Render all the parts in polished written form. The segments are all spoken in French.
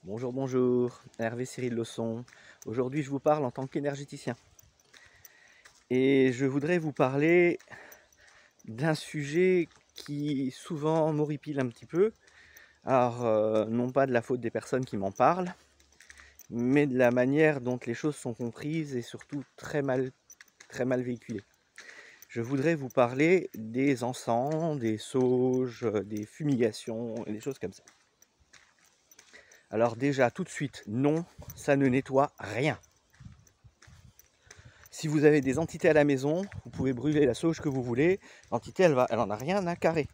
Bonjour, bonjour, Hervé Cyril Leçon. Aujourd'hui, je vous parle en tant qu'énergéticien. Et je voudrais vous parler d'un sujet qui souvent m'horripile un petit peu. Alors, non pas de la faute des personnes qui m'en parlent, mais de la manière dont les choses sont comprises et surtout très mal véhiculées. Je voudrais vous parler des encens, des sauges, des fumigations et des choses comme ça. Alors déjà, tout de suite, non, ça ne nettoie rien. Si vous avez des entités à la maison, vous pouvez brûler la sauge que vous voulez. L'entité, elle en a rien à carrer.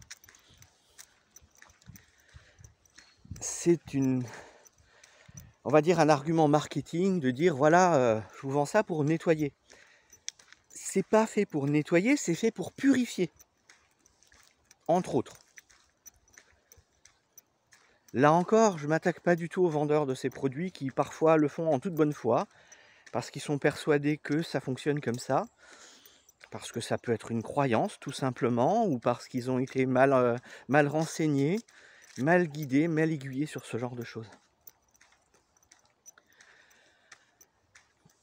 C'est on va dire un argument marketing de dire voilà, je vous vends ça pour nettoyer. C'est pas fait pour nettoyer, c'est fait pour purifier, entre autres. Là encore, je m'attaque pas du tout aux vendeurs de ces produits qui parfois le font en toute bonne foi, parce qu'ils sont persuadés que ça fonctionne comme ça, parce que ça peut être une croyance tout simplement, ou parce qu'ils ont été mal renseignés, mal guidés, mal aiguillés sur ce genre de choses.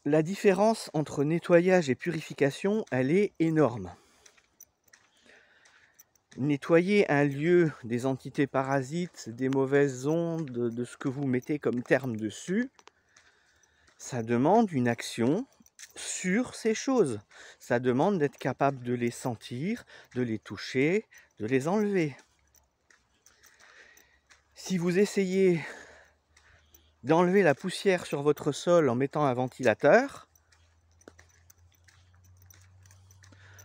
La différence entre nettoyage et purification, elle est énorme. Nettoyer un lieu des entités parasites, des mauvaises ondes, de ce que vous mettez comme terme dessus, ça demande une action sur ces choses. Ça demande d'être capable de les sentir, de les toucher, de les enlever. Si vous essayez d'enlever la poussière sur votre sol en mettant un ventilateur,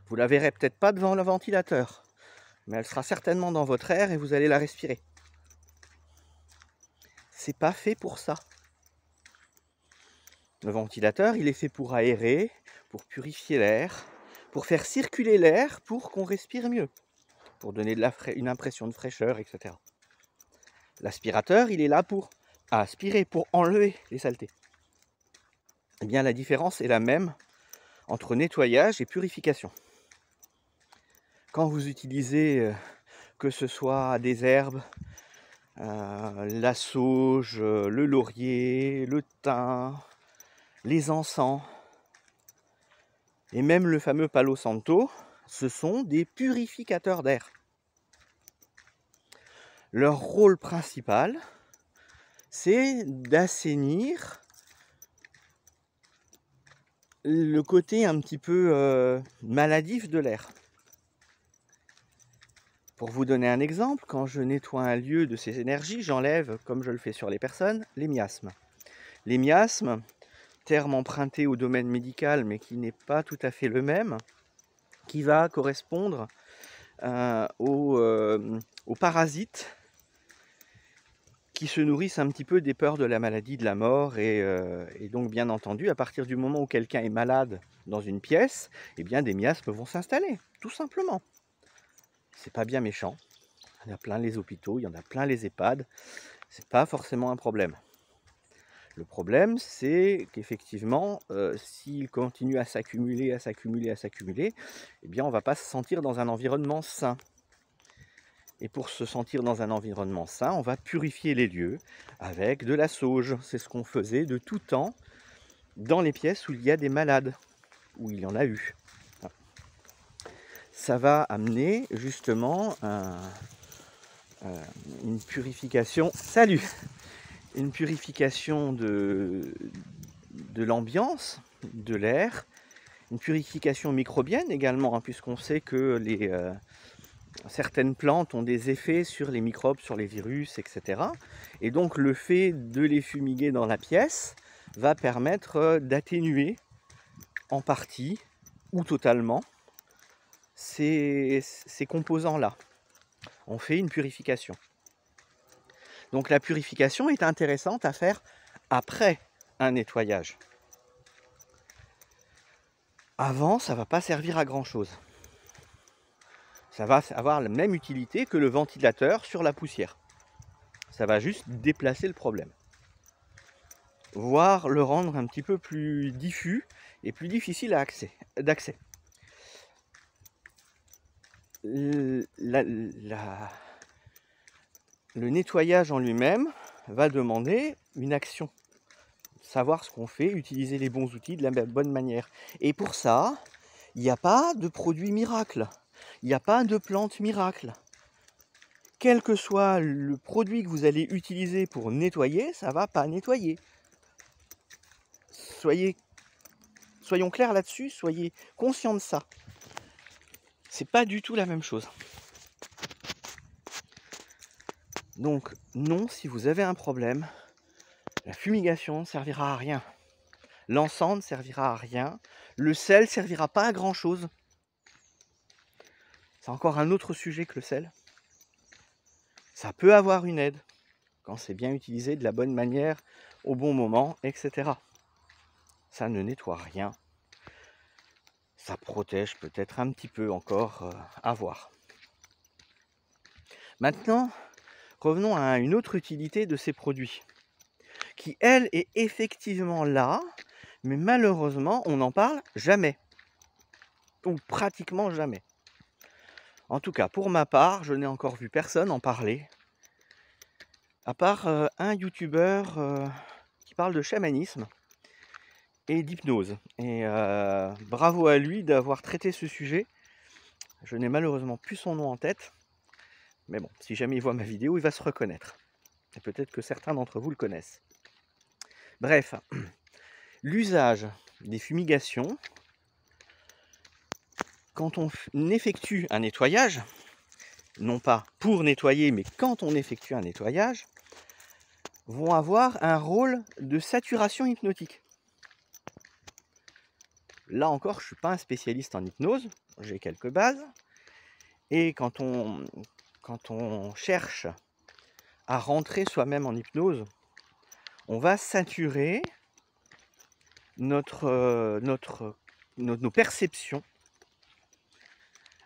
vous la verrez peut-être pas devant le ventilateur, mais elle sera certainement dans votre air et vous allez la respirer. C'est pas fait pour ça. Le ventilateur, il est fait pour aérer, pour purifier l'air, pour faire circuler l'air pour qu'on respire mieux, pour donner une impression de fraîcheur, etc. L'aspirateur, il est là pour aspirer, pour enlever les saletés. Eh bien, la différence est la même entre nettoyage et purification. Quand vous utilisez, que ce soit des herbes, la sauge, le laurier, le thym, les encens, et même le fameux Palo Santo, ce sont des purificateurs d'air. Leur rôle principal, c'est d'assainir le côté un petit peu maladif de l'air. Pour vous donner un exemple, quand je nettoie un lieu de ces énergies, j'enlève, comme je le fais sur les personnes, les miasmes. Les miasmes, terme emprunté au domaine médical, mais qui n'est pas tout à fait le même, qui va correspondre aux parasites qui se nourrissent un petit peu des peurs de la maladie, de la mort, et donc bien entendu, à partir du moment où quelqu'un est malade dans une pièce, eh bien des miasmes vont s'installer, tout simplement. C'est pas bien méchant. Il y en a plein les hôpitaux, il y en a plein les EHPAD. C'est pas forcément un problème. Le problème, c'est qu'effectivement, s'il continue à s'accumuler, eh bien on va pas se sentir dans un environnement sain. Et pour se sentir dans un environnement sain, on va purifier les lieux avec de la sauge. C'est ce qu'on faisait de tout temps dans les pièces où il y a des malades, où il y en a eu. Ça va amener justement une purification. Salut! Une purification de l'ambiance, de l'air, une purification microbienne également, hein, puisqu'on sait que certaines plantes ont des effets sur les microbes, sur les virus, etc. Et donc le fait de les fumiguer dans la pièce va permettre d'atténuer en partie ou totalement ces composants-là. On fait une purification. Donc la purification est intéressante à faire après un nettoyage. Avant, ça ne va pas servir à grand chose. Ça va avoir la même utilité que le ventilateur sur la poussière. Ça va juste déplacer le problème. Voire le rendre un petit peu plus diffus et plus difficile d'accès. Le nettoyage en lui-même va demander une action. Savoir ce qu'on fait, utiliser les bons outils de la bonne manière. Et pour ça, il n'y a pas de produit miracle. Il n'y a pas de plante miracle. Quel que soit le produit que vous allez utiliser pour nettoyer, ça ne va pas nettoyer. Soyons clairs là-dessus, soyez conscients de ça. C'est pas du tout la même chose. Donc non, si vous avez un problème, la fumigation ne servira à rien. L'encens ne servira à rien. Le sel ne servira pas à grand chose. C'est encore un autre sujet que le sel. Ça peut avoir une aide quand c'est bien utilisé de la bonne manière, au bon moment, etc. Ça ne nettoie rien. Ça protège peut-être un petit peu encore, à voir. Maintenant, revenons à une autre utilité de ces produits, qui elle est effectivement là, mais malheureusement on n'en parle jamais, ou pratiquement jamais. En tout cas, pour ma part, je n'ai encore vu personne en parler, à part un youtubeur qui parle de chamanisme et d'hypnose. Et bravo à lui d'avoir traité ce sujet. Je n'ai malheureusement plus son nom en tête, mais bon, si jamais il voit ma vidéo, il va se reconnaître. Et peut-être que certains d'entre vous le connaissent. Bref, l'usage des fumigations, quand on effectue un nettoyage, non pas pour nettoyer, mais quand on effectue un nettoyage, vont avoir un rôle de saturation hypnotique. Là encore, je ne suis pas un spécialiste en hypnose, j'ai quelques bases, et quand on cherche à rentrer soi-même en hypnose, on va saturer nos perceptions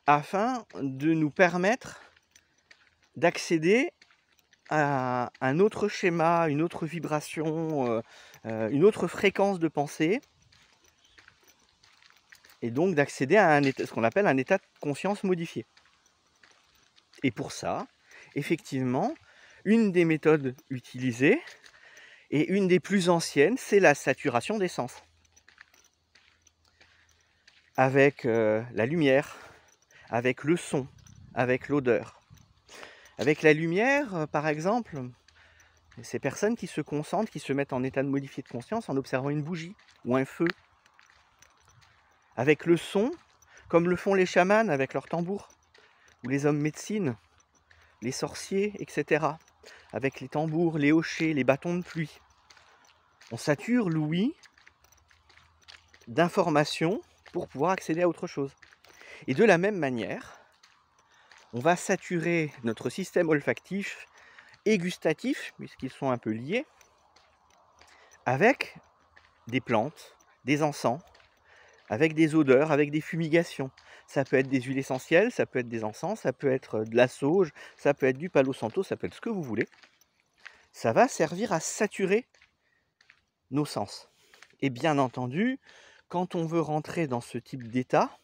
afin de nous permettre d'accéder à un autre schéma, une autre vibration, une autre fréquence de pensée, et donc d'accéder à ce qu'on appelle un état de conscience modifié. Et pour ça, effectivement, une des méthodes utilisées, et une des plus anciennes, c'est la saturation des sens. Avec la lumière, avec le son, avec l'odeur. Avec la lumière, par exemple, ces personnes qui se concentrent, qui se mettent en état de modifié de conscience en observant une bougie ou un feu. Avec le son, comme le font les chamans avec leurs tambours, ou les hommes médecines, les sorciers, etc. Avec les tambours, les hochets, les bâtons de pluie. On sature l'ouïe d'informations pour pouvoir accéder à autre chose. Et de la même manière, on va saturer notre système olfactif et gustatif, puisqu'ils sont un peu liés, avec des plantes, des encens, avec des odeurs, avec des fumigations. Ça peut être des huiles essentielles, ça peut être des encens, ça peut être de la sauge, ça peut être du palo santo, ça peut être ce que vous voulez. Ça va servir à saturer nos sens. Et bien entendu, quand on veut rentrer dans ce type d'état,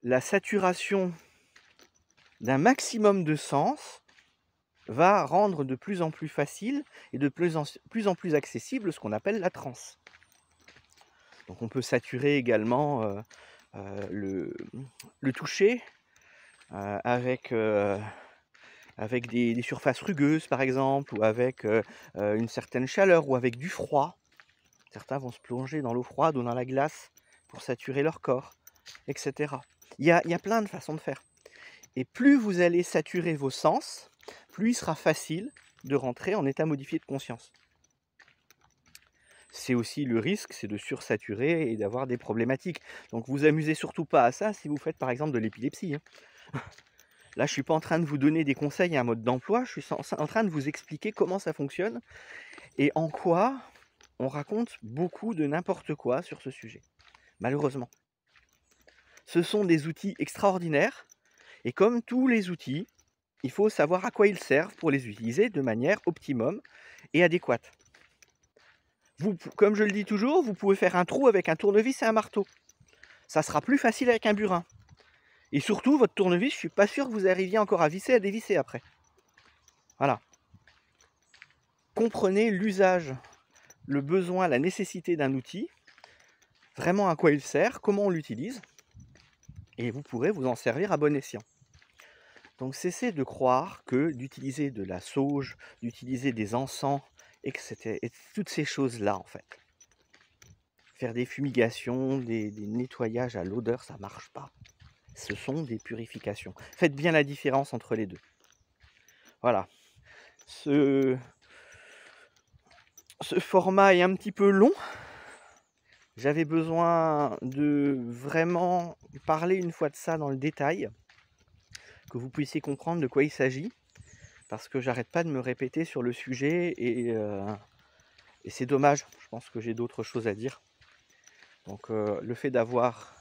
la saturation d'un maximum de sens va rendre de plus en plus facile et de plus en plus accessible ce qu'on appelle la transe. Donc on peut saturer également le toucher avec des surfaces rugueuses par exemple, ou avec une certaine chaleur, ou avec du froid. Certains vont se plonger dans l'eau froide ou dans la glace pour saturer leur corps, etc. Il y a plein de façons de faire. Et plus vous allez saturer vos sens, plus il sera facile de rentrer en état modifié de conscience. C'est aussi le risque, c'est de sursaturer et d'avoir des problématiques. Donc vous amusez surtout pas à ça si vous faites par exemple de l'épilepsie. Là, je ne suis pas en train de vous donner des conseils et un mode d'emploi, je suis en train de vous expliquer comment ça fonctionne et en quoi on raconte beaucoup de n'importe quoi sur ce sujet, malheureusement. Ce sont des outils extraordinaires et comme tous les outils, il faut savoir à quoi ils servent pour les utiliser de manière optimum et adéquate. Vous, comme je le dis toujours, vous pouvez faire un trou avec un tournevis et un marteau. Ça sera plus facile avec un burin. Et surtout, votre tournevis, je ne suis pas sûr que vous arriviez encore à visser, à dévisser après. Voilà. comprenez l'usage, le besoin, la nécessité d'un outil, vraiment à quoi il sert, comment on l'utilise, et vous pourrez vous en servir à bon escient. Donc cessez de croire que d'utiliser de la sauge, d'utiliser des encens, etc., et toutes ces choses-là, en fait. Faire des fumigations, des nettoyages à l'odeur, ça marche pas. Ce sont des purifications. Faites bien la différence entre les deux. Voilà. Ce format est un petit peu long. J'avais besoin de vraiment parler une fois de ça dans le détail, que vous puissiez comprendre de quoi il s'agit, parce que j'arrête pas de me répéter sur le sujet et c'est dommage. Je pense que j'ai d'autres choses à dire. Donc le fait d'avoir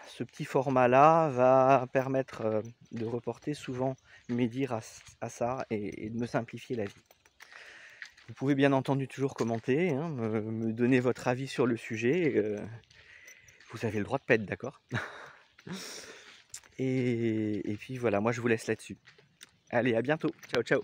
ce petit format-là va permettre de reporter souvent mes dires à ça et de me simplifier la vie. Vous pouvez bien entendu toujours commenter, hein, me donner votre avis sur le sujet. Vous avez le droit de pas être d'accord. Et puis voilà, moi je vous laisse là-dessus. Allez, à bientôt. Ciao, ciao.